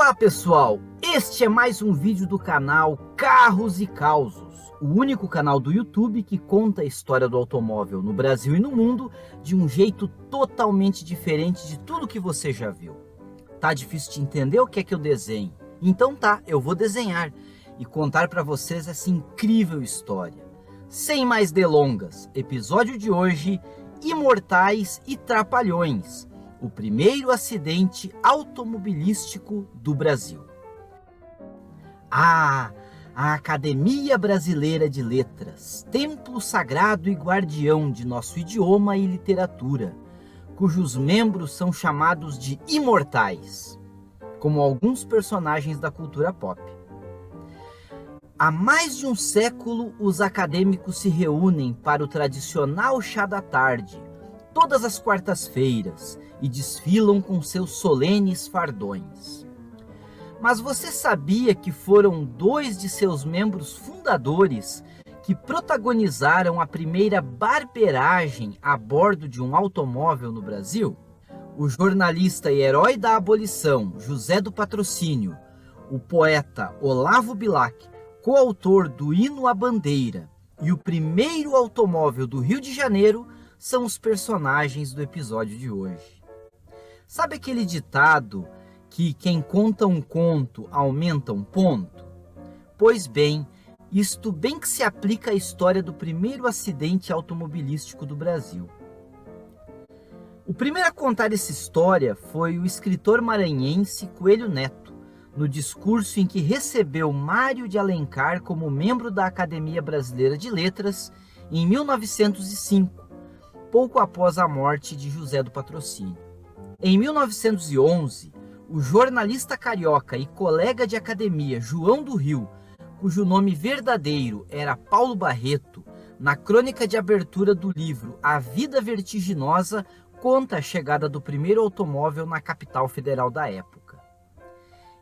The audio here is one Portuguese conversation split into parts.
Olá pessoal, este é mais um vídeo do canal Carros e Causos, o único canal do YouTube que conta a história do automóvel no Brasil e no mundo de um jeito totalmente diferente de tudo que você já viu. Tá difícil de entender o que é que eu desenho? Então tá, eu vou desenhar e contar para vocês essa incrível história. Sem mais delongas, episódio de hoje, Imortais e Trapalhões, o primeiro acidente automobilístico do Brasil. A Academia Brasileira de Letras, templo sagrado e guardião de nosso idioma e literatura, cujos membros são chamados de imortais, como alguns personagens da cultura pop. Há mais de um século, os acadêmicos se reúnem para o tradicional chá da tarde, todas as quartas-feiras, e desfilam com seus solenes fardões. Mas você sabia que foram dois de seus membros fundadores que protagonizaram a primeira barbeiragem a bordo de um automóvel no Brasil? O jornalista e herói da abolição, José do Patrocínio, o poeta Olavo Bilac, coautor do Hino à Bandeira, e o primeiro automóvel do Rio de Janeiro são os personagens do episódio de hoje. Sabe aquele ditado que quem conta um conto aumenta um ponto? Pois bem, isto bem que se aplica à história do primeiro acidente automobilístico do Brasil. O primeiro a contar essa história foi o escritor maranhense Coelho Neto, no discurso em que recebeu Mário de Alencar como membro da Academia Brasileira de Letras em 1905, pouco após a morte de José do Patrocínio. Em 1911, o jornalista carioca e colega de academia João do Rio, cujo nome verdadeiro era Paulo Barreto, na crônica de abertura do livro A Vida Vertiginosa, conta a chegada do primeiro automóvel na capital federal da época.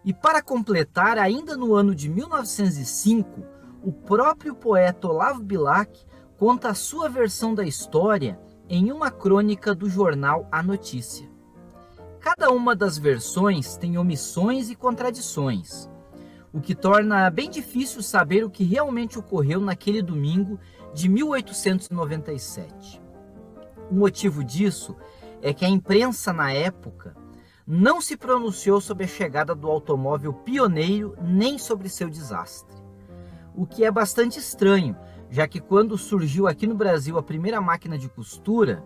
E para completar, ainda no ano de 1905, o próprio poeta Olavo Bilac conta a sua versão da história em uma crônica do jornal A Notícia. Cada uma das versões tem omissões e contradições, o que torna bem difícil saber o que realmente ocorreu naquele domingo de 1897. O motivo disso é que a imprensa na época não se pronunciou sobre a chegada do automóvel pioneiro nem sobre seu desastre, o que é bastante estranho, já que quando surgiu aqui no Brasil a primeira máquina de costura,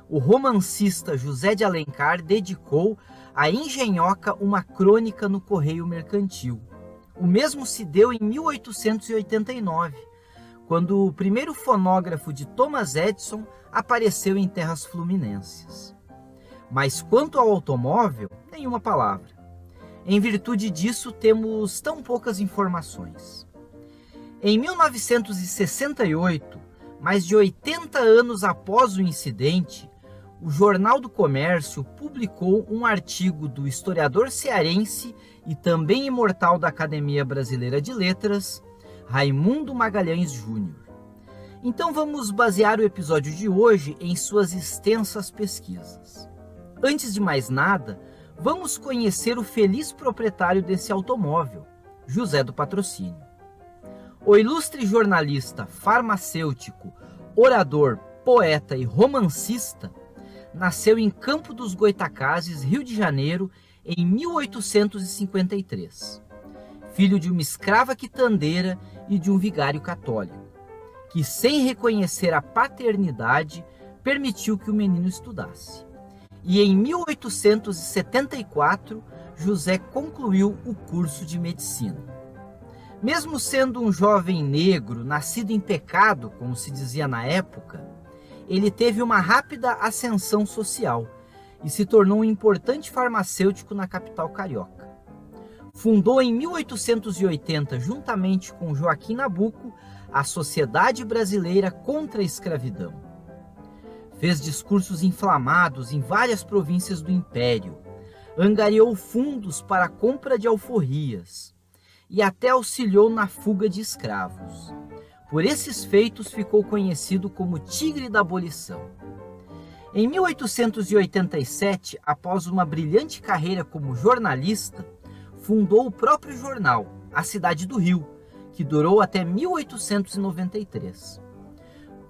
o romancista José de Alencar dedicou à engenhoca uma crônica no Correio Mercantil. O mesmo se deu em 1889, quando o primeiro fonógrafo de Thomas Edison apareceu em terras fluminenses. Mas quanto ao automóvel, nenhuma palavra. Em virtude disso, temos tão poucas informações. Em 1968, mais de 80 anos após o incidente, o Jornal do Comércio publicou um artigo do historiador cearense e também imortal da Academia Brasileira de Letras, Raimundo Magalhães Júnior. Então vamos basear o episódio de hoje em suas extensas pesquisas. Antes de mais nada, vamos conhecer o feliz proprietário desse automóvel, José do Patrocínio. O ilustre jornalista, farmacêutico, orador, poeta e romancista nasceu em Campo dos Goitacazes, Rio de Janeiro, em 1853. Filho de uma escrava quitandeira e de um vigário católico, que, sem reconhecer a paternidade, permitiu que o menino estudasse. E em 1874, José concluiu o curso de medicina. Mesmo sendo um jovem negro, nascido em pecado, como se dizia na época, ele teve uma rápida ascensão social e se tornou um importante farmacêutico na capital carioca. Fundou em 1880, juntamente com Joaquim Nabuco, a Sociedade Brasileira contra a Escravidão. Fez discursos inflamados em várias províncias do Império, angariou fundos para a compra de alforrias e até auxiliou na fuga de escravos. Por esses feitos ficou conhecido como Tigre da Abolição. Em 1887, após uma brilhante carreira como jornalista, fundou o próprio jornal, A Cidade do Rio, que durou até 1893.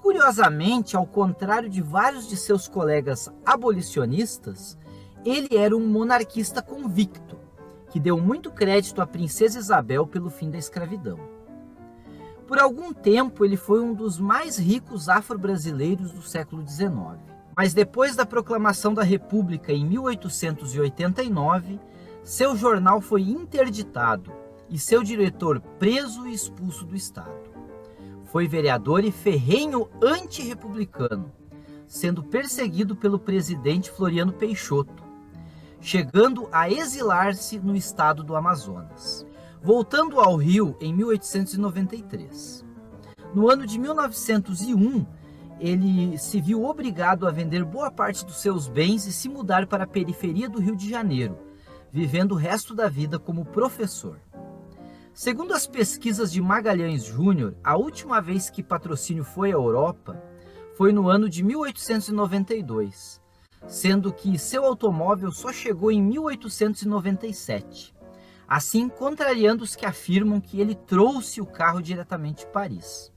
Curiosamente, ao contrário de vários de seus colegas abolicionistas, ele era um monarquista convicto, que deu muito crédito à princesa Isabel pelo fim da escravidão. Por algum tempo, ele foi um dos mais ricos afro-brasileiros do século XIX. Mas depois da proclamação da República em 1889, seu jornal foi interditado e seu diretor preso e expulso do Estado. Foi vereador e ferrenho antirrepublicano, sendo perseguido pelo presidente Floriano Peixoto, chegando a exilar-se no estado do Amazonas. Voltando ao Rio em 1893. No ano de 1901, ele se viu obrigado a vender boa parte dos seus bens e se mudar para a periferia do Rio de Janeiro, vivendo o resto da vida como professor. Segundo as pesquisas de Magalhães Júnior, a última vez que Patrocínio foi à Europa foi no ano de 1892, sendo que seu automóvel só chegou em 1897. Assim, contrariando os que afirmam que ele trouxe o carro diretamente de Paris.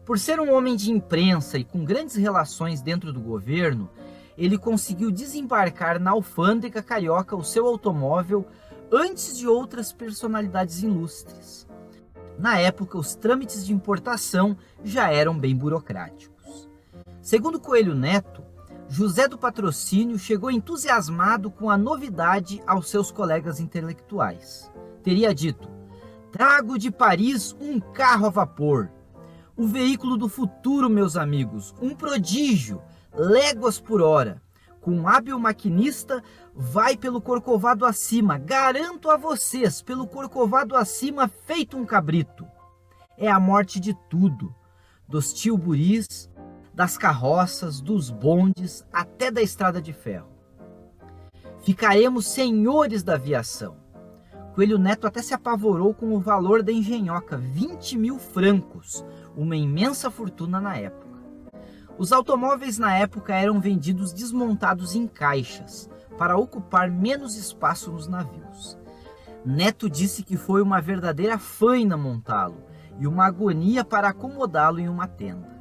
Por ser um homem de imprensa e com grandes relações dentro do governo, ele conseguiu desembarcar na alfândega carioca o seu automóvel antes de outras personalidades ilustres. Na época, os trâmites de importação já eram bem burocráticos. Segundo Coelho Neto, José do Patrocínio chegou entusiasmado com a novidade aos seus colegas intelectuais. Teria dito: "Trago de Paris um carro a vapor. O veículo do futuro, meus amigos, um prodígio, léguas por hora. Com um hábil maquinista, vai pelo Corcovado acima. Garanto a vocês, pelo Corcovado acima, feito um cabrito. É a morte de tudo, dos tilburis, das carroças, dos bondes, até da estrada de ferro. Ficaremos senhores da aviação." Coelho Neto até se apavorou com o valor da engenhoca, 20.000 francos, uma imensa fortuna na época. Os automóveis na época eram vendidos desmontados em caixas, para ocupar menos espaço nos navios. Neto disse que foi uma verdadeira faina montá-lo e uma agonia para acomodá-lo em uma tenda.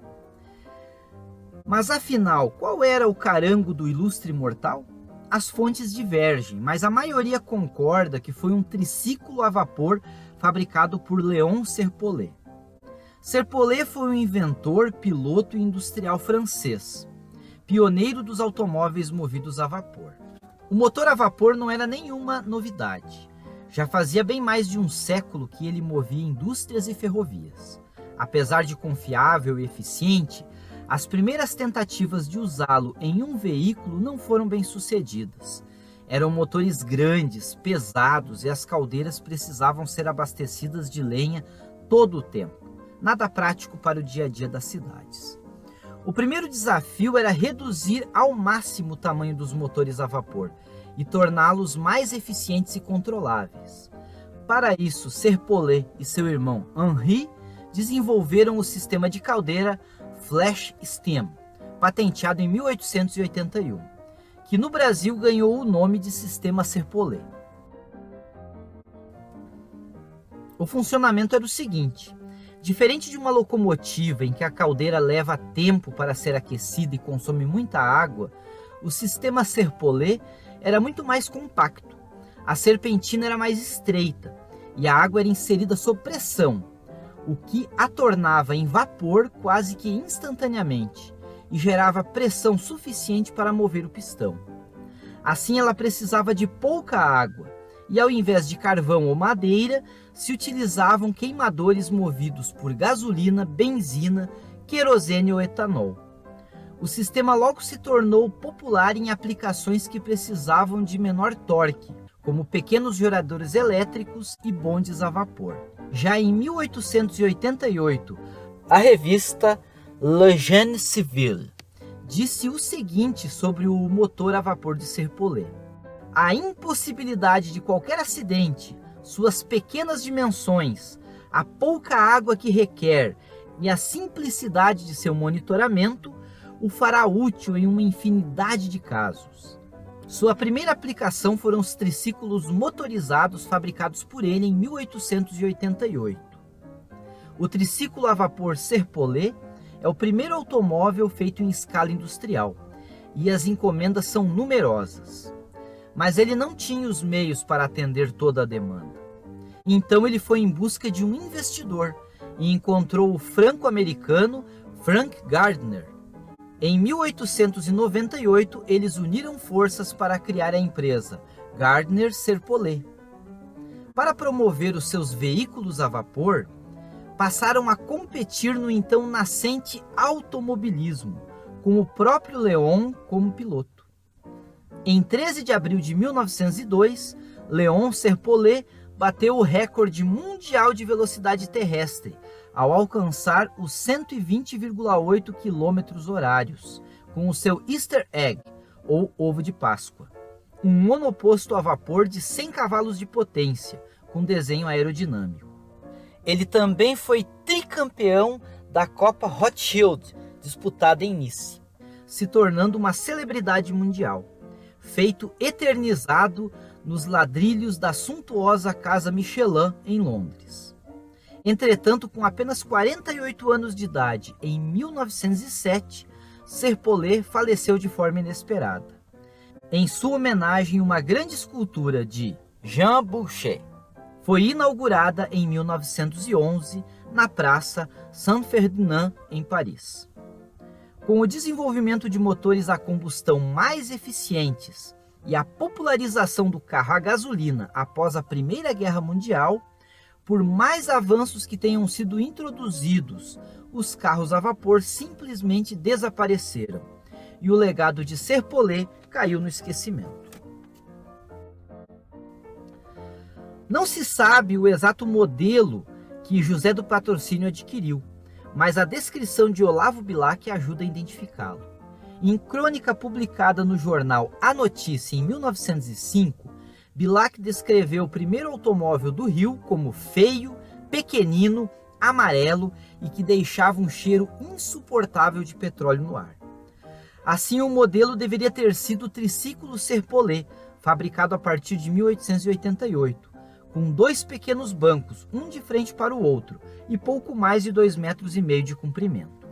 Mas afinal, qual era o carango do ilustre mortal? As fontes divergem, mas a maioria concorda que foi um triciclo a vapor fabricado por Léon Serpollet. Serpollet foi um inventor, piloto e industrial francês, pioneiro dos automóveis movidos a vapor. O motor a vapor não era nenhuma novidade. Já fazia bem mais de um século que ele movia indústrias e ferrovias. Apesar de confiável e eficiente, as primeiras tentativas de usá-lo em um veículo não foram bem sucedidas. Eram motores grandes, pesados e as caldeiras precisavam ser abastecidas de lenha todo o tempo. Nada prático para o dia a dia das cidades. O primeiro desafio era reduzir ao máximo o tamanho dos motores a vapor e torná-los mais eficientes e controláveis. Para isso, Serpollet e seu irmão Henri desenvolveram o sistema de caldeira Flash Steam, patenteado em 1881, que no Brasil ganhou o nome de Sistema Serpollet. O funcionamento era o seguinte: diferente de uma locomotiva em que a caldeira leva tempo para ser aquecida e consome muita água, o sistema Serpollet era muito mais compacto. A serpentina era mais estreita e a água era inserida sob pressão, o que a tornava em vapor quase que instantaneamente e gerava pressão suficiente para mover o pistão. Assim, ela precisava de pouca água e, ao invés de carvão ou madeira, se utilizavam queimadores movidos por gasolina, benzina, querosene ou etanol. O sistema logo se tornou popular em aplicações que precisavam de menor torque, como pequenos geradores elétricos e bondes a vapor. Já em 1888, a revista Le Génie Civil disse o seguinte sobre o motor a vapor de Serpollet: "A impossibilidade de qualquer acidente, suas pequenas dimensões, a pouca água que requer e a simplicidade de seu monitoramento o fará útil em uma infinidade de casos." Sua primeira aplicação foram os triciclos motorizados fabricados por ele em 1888. O triciclo a vapor Serpollet é o primeiro automóvel feito em escala industrial, e as encomendas são numerosas. Mas ele não tinha os meios para atender toda a demanda. Então ele foi em busca de um investidor e encontrou o franco-americano Frank Gardner. Em 1898, eles uniram forças para criar a empresa Gardner Serpollet. Para promover os seus veículos a vapor, passaram a competir no então nascente automobilismo, com o próprio Léon como piloto. Em 13 de abril de 1902, Léon Serpollet bateu o recorde mundial de velocidade terrestre, ao alcançar os 120,8 km/h, com o seu Easter Egg, ou ovo de Páscoa, um monoposto a vapor de 100 cavalos de potência, com desenho aerodinâmico. Ele também foi tricampeão da Copa Rothschild, disputada em Nice, se tornando uma celebridade mundial, feito eternizado nos ladrilhos da suntuosa Casa Michelin, em Londres. Entretanto, com apenas 48 anos de idade, em 1907, Serpollet faleceu de forma inesperada. Em sua homenagem, uma grande escultura de Jean Boucher foi inaugurada em 1911 na Praça Saint-Ferdinand, em Paris. Com o desenvolvimento de motores a combustão mais eficientes e a popularização do carro a gasolina após a Primeira Guerra Mundial, por mais avanços que tenham sido introduzidos, os carros a vapor simplesmente desapareceram e o legado de Serpollet caiu no esquecimento. Não se sabe o exato modelo que José do Patrocínio adquiriu, mas a descrição de Olavo Bilac ajuda a identificá-lo. Em crônica publicada no jornal A Notícia em 1905, Bilac descreveu o primeiro automóvel do Rio como feio, pequenino, amarelo e que deixava um cheiro insuportável de petróleo no ar. Assim, o modelo deveria ter sido o triciclo Serpollet, fabricado a partir de 1888, com 2 pequenos bancos, um de frente para o outro, e pouco mais de 2,5 metros de comprimento.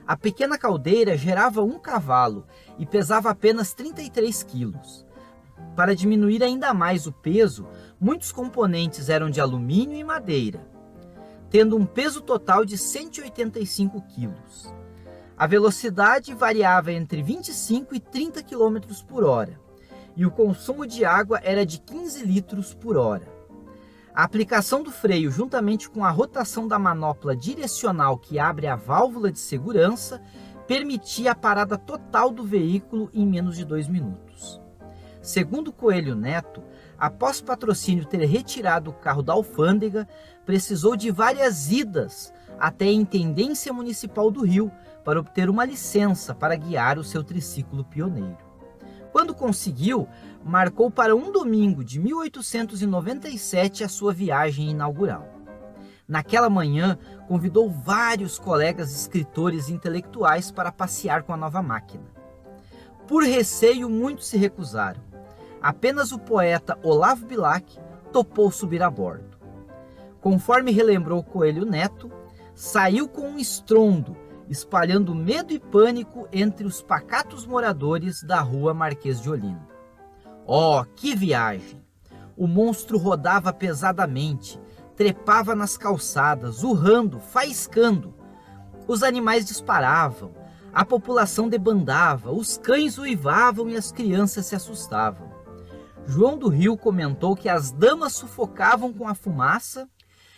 A pequena caldeira gerava 1 cavalo e pesava apenas 33 quilos. Para diminuir ainda mais o peso, muitos componentes eram de alumínio e madeira, tendo um peso total de 185 quilos. A velocidade variava entre 25 e 30 km por hora, e o consumo de água era de 15 litros por hora. A aplicação do freio, juntamente com a rotação da manopla direcional que abre a válvula de segurança, permitia a parada total do veículo em menos de 2 minutos. Segundo Coelho Neto, após Patrocínio ter retirado o carro da alfândega, precisou de várias idas até a Intendência Municipal do Rio para obter uma licença para guiar o seu triciclo pioneiro. Quando conseguiu, marcou para um domingo de 1897 a sua viagem inaugural. Naquela manhã, convidou vários colegas escritores e intelectuais para passear com a nova máquina. Por receio, muitos se recusaram. Apenas o poeta Olavo Bilac topou subir a bordo. Conforme relembrou Coelho Neto, saiu com um estrondo, espalhando medo e pânico entre os pacatos moradores da rua Marquês de Olinda. Oh, que viagem! O monstro rodava pesadamente, trepava nas calçadas, urrando, faiscando. Os animais disparavam, a população debandava, os cães uivavam e as crianças se assustavam. João do Rio comentou que as damas sufocavam com a fumaça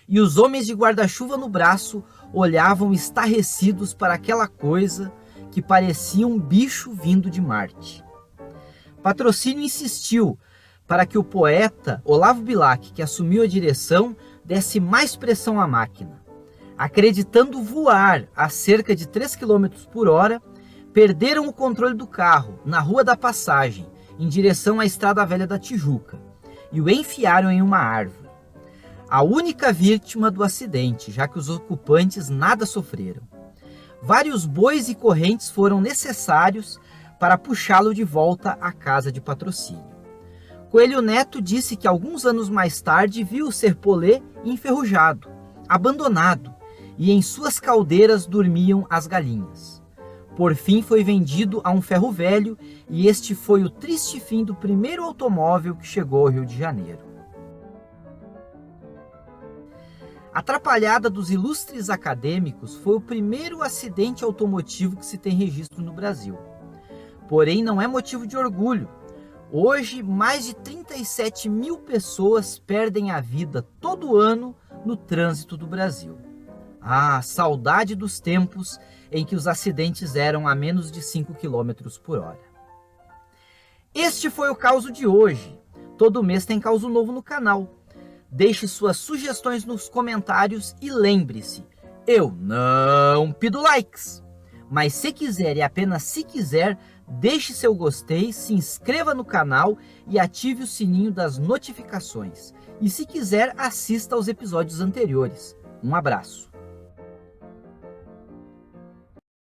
e os homens de guarda-chuva no braço olhavam estarrecidos para aquela coisa que parecia um bicho vindo de Marte. Patrocínio insistiu para que o poeta Olavo Bilac, que assumiu a direção, desse mais pressão à máquina. Acreditando voar a cerca de 3 km por hora, perderam o controle do carro na Rua da Passagem, em direção à Estrada Velha da Tijuca, e o enfiaram em uma árvore. A única vítima do acidente, já que os ocupantes nada sofreram. Vários bois e correntes foram necessários para puxá-lo de volta à casa de patrocínio. Coelho Neto disse que alguns anos mais tarde viu o Serpollet enferrujado, abandonado, e em suas caldeiras dormiam as galinhas. Por fim foi vendido a um ferro velho e este foi o triste fim do primeiro automóvel que chegou ao Rio de Janeiro. A Atrapalhada dos Ilustres Acadêmicos foi o primeiro acidente automotivo que se tem registro no Brasil. Porém, não é motivo de orgulho. Hoje, mais de 37 mil pessoas perdem a vida todo ano no trânsito do Brasil. Ah, saudade dos tempos em que os acidentes eram a menos de 5 km por hora. Este foi o Causo de hoje. Todo mês tem Causo novo no canal. Deixe suas sugestões nos comentários e lembre-se, eu não pido likes. Mas se quiser e apenas se quiser, deixe seu gostei, se inscreva no canal e ative o sininho das notificações. E se quiser, assista aos episódios anteriores. Um abraço.